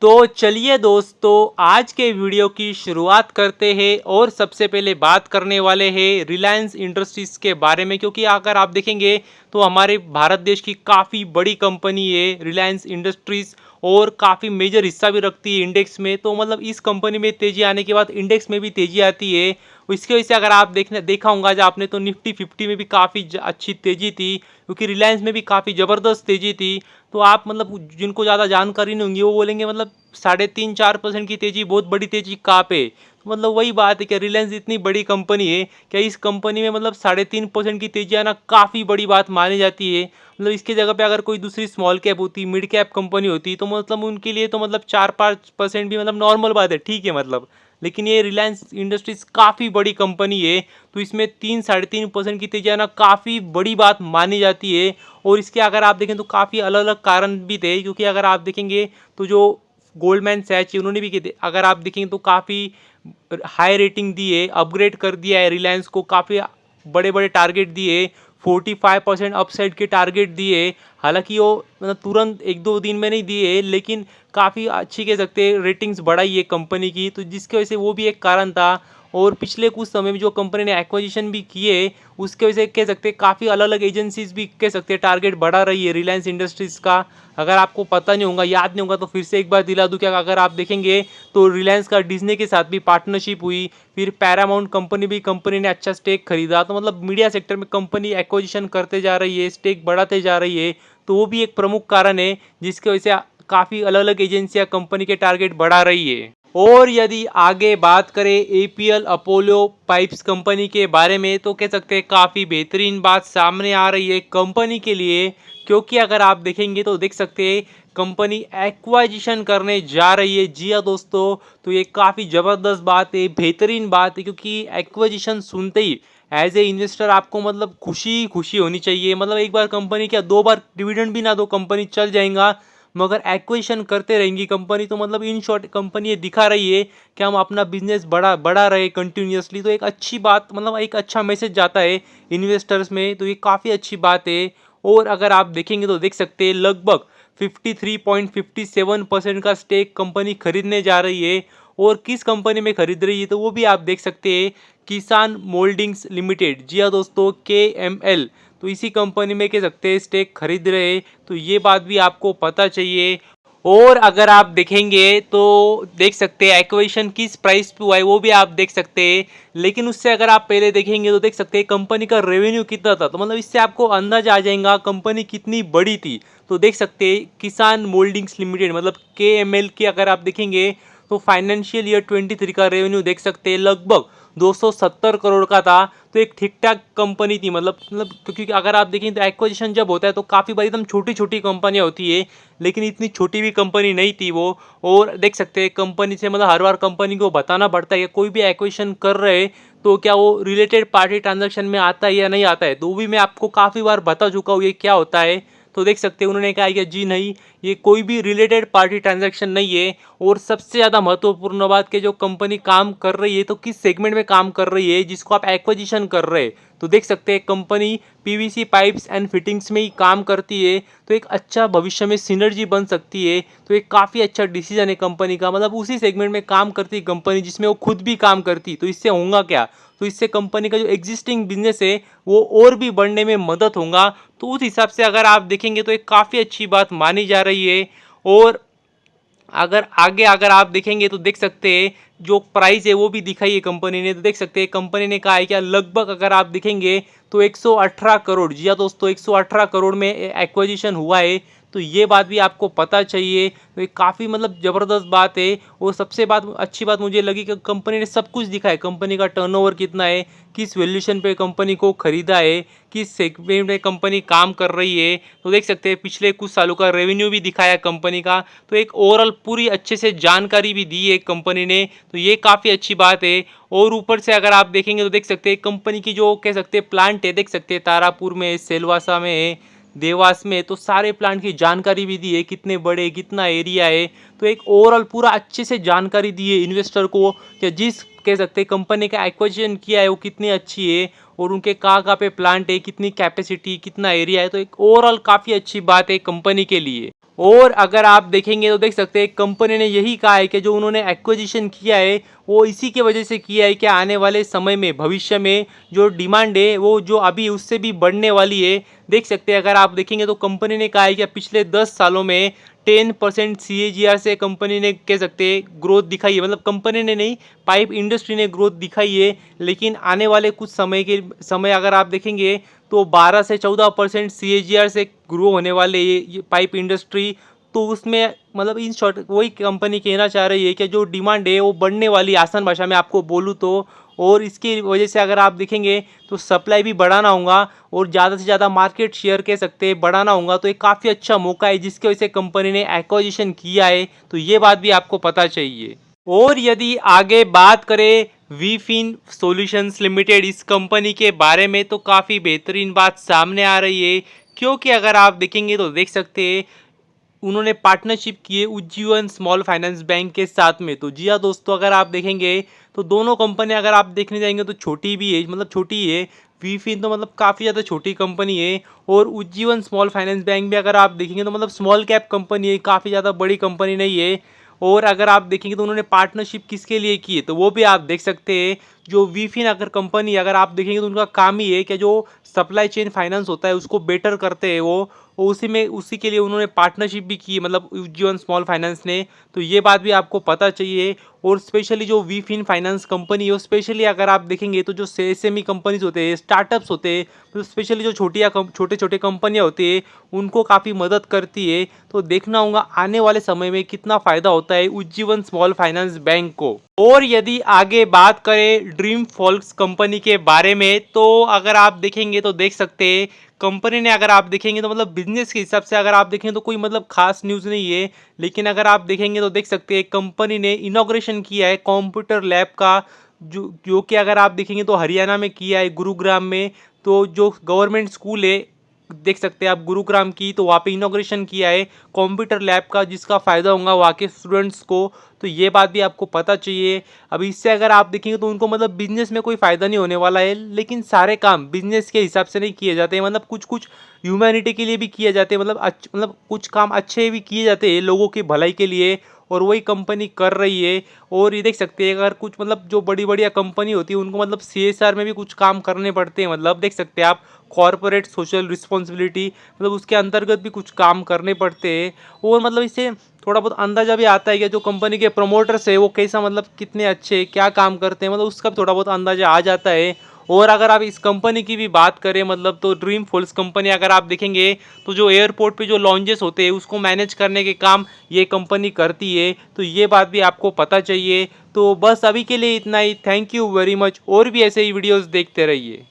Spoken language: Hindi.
तो चलिए दोस्तों, आज के वीडियो की शुरुआत करते हैं और सबसे पहले बात करने वाले हैं रिलायंस इंडस्ट्रीज़ के बारे में। क्योंकि अगर आप देखेंगे तो हमारे भारत देश की काफ़ी बड़ी कंपनी है रिलायंस इंडस्ट्रीज़ और काफ़ी मेजर हिस्सा भी रखती है इंडेक्स में। तो मतलब इस कंपनी में तेज़ी आने के बाद इंडेक्स में भी तेज़ी आती है। इसकी वजह से अगर आप देखा होगा जो आपने, तो निफ्टी 50 में भी काफ़ी अच्छी तेज़ी थी, क्योंकि रिलायंस में भी काफ़ी ज़बरदस्त तेज़ी थी। तो आप मतलब जिनको ज़्यादा जानकारी नहीं होंगी वो बोलेंगे मतलब 3.5-4% की तेज़ी, बहुत बड़ी तेज़ी कहाँ पे। तो मतलब वही बात है कि रिलायंस इतनी बड़ी कंपनी है, क्या इस कंपनी में मतलब 3.5% की तेज़ी आना काफ़ी बड़ी बात मानी जाती है। मतलब इसकी जगह पे अगर कोई दूसरी स्मॉल कैप होती, मिड कैप कंपनी होती, तो मतलब उनके लिए तो मतलब 4-5% भी मतलब नॉर्मल बात है, ठीक है मतलब। लेकिन ये रिलायंस इंडस्ट्रीज काफ़ी बड़ी कंपनी है, तो इसमें 3-3.5% की तेज़ी आना काफ़ी बड़ी बात मानी जाती है। और इसके अगर आप देखें तो काफ़ी अलग अलग कारण भी थे, क्योंकि अगर आप देखेंगे तो जो गोल्डमैन सैच उन्होंने भी किए थे, अगर आप देखेंगे तो काफ़ी हाई रेटिंग दी है, अपग्रेड कर दिया है रिलायंस को, काफ़ी बड़े बड़े टारगेट दिए, 45% अपसाइड के टारगेट दिए। हालांकि वो मतलब तुरंत एक दो दिन में नहीं दिए, लेकिन काफ़ी अच्छी कह सकते हैं रेटिंग्स बढ़ाई है कंपनी की, तो जिसकी वजह से वो भी एक कारण था। और पिछले कुछ समय में जो कंपनी ने एक्विजिशन भी किए, उसके वजह से कह सकते हैं काफ़ी अलग अलग एजेंसीज भी कह सकते हैं टारगेट बढ़ा रही है रिलायंस इंडस्ट्रीज़ का। अगर आपको पता नहीं होगा, याद नहीं होगा, तो फिर से एक बार दिला दूं क्या, अगर आप देखेंगे तो रिलायंस का डिज्नी के साथ भी पार्टनरशिप हुई, फिर पैरामाउंट कंपनी ने अच्छा स्टेक खरीदा। तो मतलब मीडिया सेक्टर में कंपनी एक्विजिशन करते जा रही है, स्टेक बढ़ाते जा रही है, तो वो भी एक प्रमुख कारण है जिसकी वजह से काफ़ी अलग अलग एजेंसियां कंपनी के टारगेट बढ़ा रही है। और यदि आगे बात करें एपीएल अपोलो पाइप्स कंपनी के बारे में, तो कह सकते हैं काफ़ी बेहतरीन बात सामने आ रही है कंपनी के लिए। क्योंकि अगर आप देखेंगे तो देख सकते हैं कंपनी एक्वाजिशन करने जा रही है। जी हाँ दोस्तों, तो ये काफ़ी ज़बरदस्त बात है, बेहतरीन बात है, क्योंकि एक्वाजिशन सुनते ही एज ए इन्वेस्टर आपको मतलब खुशी खुशी होनी चाहिए। मतलब एक बार कंपनी, क्या दो बार डिविडेंड भी ना दो कंपनी चल जाएगा, मगर एक्विजिशन करते रहेंगी कंपनी, तो मतलब इन शॉर्ट कंपनी ये दिखा रही है कि हम अपना बिजनेस बढ़ा बढ़ा रहे कंटिन्यूसली। तो एक अच्छी बात, मतलब एक अच्छा मैसेज जाता है इन्वेस्टर्स में, तो ये काफ़ी अच्छी बात है। और अगर आप देखेंगे तो देख सकते हैं लगभग 53.57% का स्टेक कंपनी खरीदने जा रही है। और किस कंपनी में खरीद रही है तो वो भी आप देख सकते हैं, किसान मोल्डिंग्स लिमिटेड। जी हाँ दोस्तों, KML, तो इसी कंपनी में कह सकते हैं स्टेक खरीद रहे हैं, तो ये बात भी आपको पता चाहिए। और अगर आप देखेंगे तो देख सकते हैं एक्विजिशन किस प्राइस पे हुआ है वो भी आप देख सकते हैं। लेकिन उससे अगर आप पहले देखेंगे तो देख सकते हैं कंपनी का रेवेन्यू कितना था, तो मतलब इससे आपको अंदाजा आ जाएगा कंपनी कितनी बड़ी थी। तो देख सकते हैं किसान मोल्डिंग्स लिमिटेड मतलब KML के अगर आप देखेंगे तो फाइनेंशियल ईयर 23 का रेवेन्यू देख सकते हैं लगभग 270 करोड़ का था। तो एक ठीक ठाक कंपनी थी, मतलब क्योंकि अगर आप देखें तो एक्विजिशन जब होता है तो काफ़ी बार एकदम छोटी छोटी कंपनियां होती है, लेकिन इतनी छोटी भी कंपनी नहीं थी वो। और देख सकते हैं कंपनी से मतलब हर बार कंपनी को बताना पड़ता है कि कोई भी एक्विजिशन कर रहे तो क्या वो रिलेटेड पार्टी ट्रांजैक्शन में आता है या नहीं आता है, तो वो भी मैं आपको काफ़ी बार बता चुका हूँ ये क्या होता है। तो देख सकते हैं उन्होंने कहा कि जी नहीं, ये कोई भी रिलेटेड पार्टी ट्रांजैक्शन नहीं है। और सबसे ज़्यादा महत्वपूर्ण बात कि जो कंपनी काम कर रही है तो किस सेगमेंट में काम कर रही है जिसको आप एक्विजिशन कर रहे हैं। तो देख सकते हैं company PVC pipes and fittings में ही काम करती है, तो एक अच्छा भविष्य में सिनर्जी बन सकती है। तो एक काफ़ी अच्छा डिसीजन है कंपनी का, मतलब उसी सेगमेंट में काम करती है कंपनी जिसमें वो खुद भी काम करती, तो इससे होगा क्या, तो इससे कंपनी का जो एग्जिस्टिंग बिजनेस है वो और भी बढ़ने में मदद होगा। तो उस हिसाब से अगर आप देखेंगे तो एक काफ़ी अच्छी बात मानी जा रही है। और अगर आप देखेंगे तो देख सकते हैं जो प्राइस है वो भी दिखाई है कंपनी ने, तो देख सकते हैं कंपनी ने कहा है क्या लगभग अगर आप देखेंगे तो 118 करोड़। जी हाँ दोस्तों, 118 करोड़ में एक्विजिशन हुआ है, तो ये बात भी आपको पता चाहिए। तो ये काफ़ी मतलब ज़बरदस्त बात है। और सबसे अच्छी बात मुझे लगी कि कंपनी ने सब कुछ दिखा है, कंपनी का टर्नओवर कितना है, किस वैल्यूएशन पे कंपनी को खरीदा है, किस सेगमेंट में कंपनी काम कर रही है। तो देख सकते हैं पिछले कुछ सालों का रेवेन्यू भी दिखाया कंपनी का, तो एक ओवरऑल पूरी अच्छे से जानकारी भी दी है कंपनी ने, तो ये काफ़ी अच्छी बात है। और ऊपर से अगर आप देखेंगे तो देख सकते हैं कंपनी की जो कह सकते हैं प्लांट है, देख सकते हैं तारापुर में, सेलवासा में है, देवास में, तो सारे प्लांट की जानकारी भी दी है, कितने बड़े कितना एरिया है। तो एक ओवरऑल पूरा अच्छे से जानकारी दी है इन्वेस्टर को कि जिस कह सकते हैं कंपनी का एक्विजिशन किया है वो कितनी अच्छी है और उनके कहाँ पे प्लांट है, कितनी कैपेसिटी, कितना एरिया है। तो एक ओवरऑल काफ़ी अच्छी बात है कंपनी के लिए। और अगर आप देखेंगे तो देख सकते हैं कंपनी ने यही कहा है कि जो उन्होंने एक्विजिशन किया है वो इसी की वजह से किया है कि आने वाले समय में भविष्य में जो डिमांड है वो जो अभी उससे भी बढ़ने वाली है। देख सकते हैं अगर आप देखेंगे तो कंपनी ने कहा है कि पिछले 10 सालों में 10% CAGR से कंपनी ने कह सकते हैं ग्रोथ दिखाई है, मतलब कंपनी ने नहीं, पाइप इंडस्ट्री ने ग्रोथ दिखाई है। लेकिन आने वाले कुछ समय अगर आप देखेंगे तो 12 से 14% CAGR से ग्रो होने वाले ये पाइप इंडस्ट्री। तो उसमें मतलब इन शॉर्ट वही कंपनी कहना चाह रही है कि जो डिमांड है वो बढ़ने वाली, आसान भाषा में आपको बोलूँ तो। और इसकी वजह से अगर आप देखेंगे तो सप्लाई भी बढ़ाना होगा और ज़्यादा से ज़्यादा मार्केट शेयर कह सकते हैं बढ़ाना होगा। तो एक काफ़ी अच्छा मौका है जिसकी वजह से कंपनी ने एक्विजिशन किया है, तो ये बात भी आपको पता चाहिए। और यदि आगे बात करें वीफिन सॉल्यूशंस लिमिटेड इस कंपनी के बारे में, तो काफ़ी बेहतरीन बात सामने आ रही है। क्योंकि अगर आप देखेंगे तो देख सकते हैं उन्होंने पार्टनरशिप की है उज्जीवन स्मॉल फाइनेंस बैंक के साथ में। तो जी हाँ दोस्तों, अगर आप देखेंगे तो दोनों कंपनी अगर आप देखने जाएंगे तो छोटी भी है, मतलब छोटी ही है। वीफिन तो मतलब काफ़ी ज़्यादा छोटी कंपनी है और उज्जीवन स्मॉल फाइनेंस बैंक भी अगर आप देखेंगे तो मतलब स्मॉल कैप कंपनी है, काफ़ी ज़्यादा बड़ी कंपनी नहीं है। और अगर आप देखेंगे तो उन्होंने पार्टनरशिप किसके लिए की है तो वो भी आप देख सकते हैं। जो वीफिन अगर कंपनी अगर आप देखेंगे तो उनका काम ही है कि जो सप्लाई चेन फाइनेंस होता है उसको बेटर करते हैं वो। और उसी के लिए उन्होंने पार्टनरशिप भी की, मतलब उज्जीवन स्मॉल फाइनेंस ने। तो ये बात भी आपको पता चाहिए। और स्पेशली जो वीफिन फाइनेंस कंपनी है, स्पेशली अगर आप देखेंगे तो जो SME कंपनीज होते हैं, स्टार्टअप्स होते हैं, तो स्पेशली जो छोटे छोटे कंपनियां होती है उनको काफ़ी मदद करती है। तो देखना होगा आने वाले समय में कितना फ़ायदा होता है उज्जीवन स्मॉल फाइनेंस बैंक को। और यदि आगे बात करें ड्रीम फॉल्स कंपनी के बारे में, तो अगर आप देखेंगे तो देख सकते हैं कंपनी ने अगर आप देखेंगे तो मतलब बिजनेस के हिसाब से अगर आप देखेंगे तो कोई मतलब खास न्यूज़ नहीं है। लेकिन अगर आप देखेंगे तो देख सकते हैं कंपनी ने इनॉग्रेशन किया है कंप्यूटर लैब का, जो कि अगर आप देखेंगे तो हरियाणा में किया है, गुरुग्राम में। तो जो गवर्नमेंट स्कूल है देख सकते हैं आप गुरुग्राम की, तो वहाँ पे इनॉग्रेशन किया है कंप्यूटर लैब का, जिसका फ़ायदा होगा वहाँ के स्टूडेंट्स को। तो ये बात भी आपको पता चाहिए। अब इससे अगर आप देखेंगे तो उनको मतलब बिजनेस में कोई फ़ायदा नहीं होने वाला है, लेकिन सारे काम बिजनेस के हिसाब से नहीं किए जाते हैं, मतलब कुछ कुछ ह्यूमैनिटी के लिए भी किए जाते हैं, मतलब कुछ काम अच्छे भी किए जाते हैं लोगों की भलाई के लिए, और वही कंपनी कर रही है। और ये देख सकते हैं अगर कुछ मतलब जो बड़ी बढ़िया कंपनी होती है उनको मतलब CSR में भी कुछ काम करने पड़ते हैं, मतलब देख सकते हैं आप कॉरपोरेट सोशल रिस्पॉन्सिबिलिटी, मतलब उसके अंतर्गत भी कुछ काम करने पड़ते हैं। और मतलब इससे थोड़ा बहुत अंदाजा भी आता है कि जो कंपनी के प्रमोटर्स है वो कैसा, मतलब कितने अच्छे क्या काम करते हैं, मतलब उसका भी थोड़ा बहुत अंदाजा आ जाता है। और अगर आप इस कंपनी की भी बात करें मतलब तो ड्रीम फॉल्स कंपनी अगर आप देखेंगे तो जो एयरपोर्ट पे जो लॉन्जेस होते हैं उसको मैनेज करने के काम ये कंपनी करती है। तो ये बात भी आपको पता चाहिए। तो बस अभी के लिए इतना ही। Thank you very much. और भी ऐसे ही वीडियोस देखते रहिए।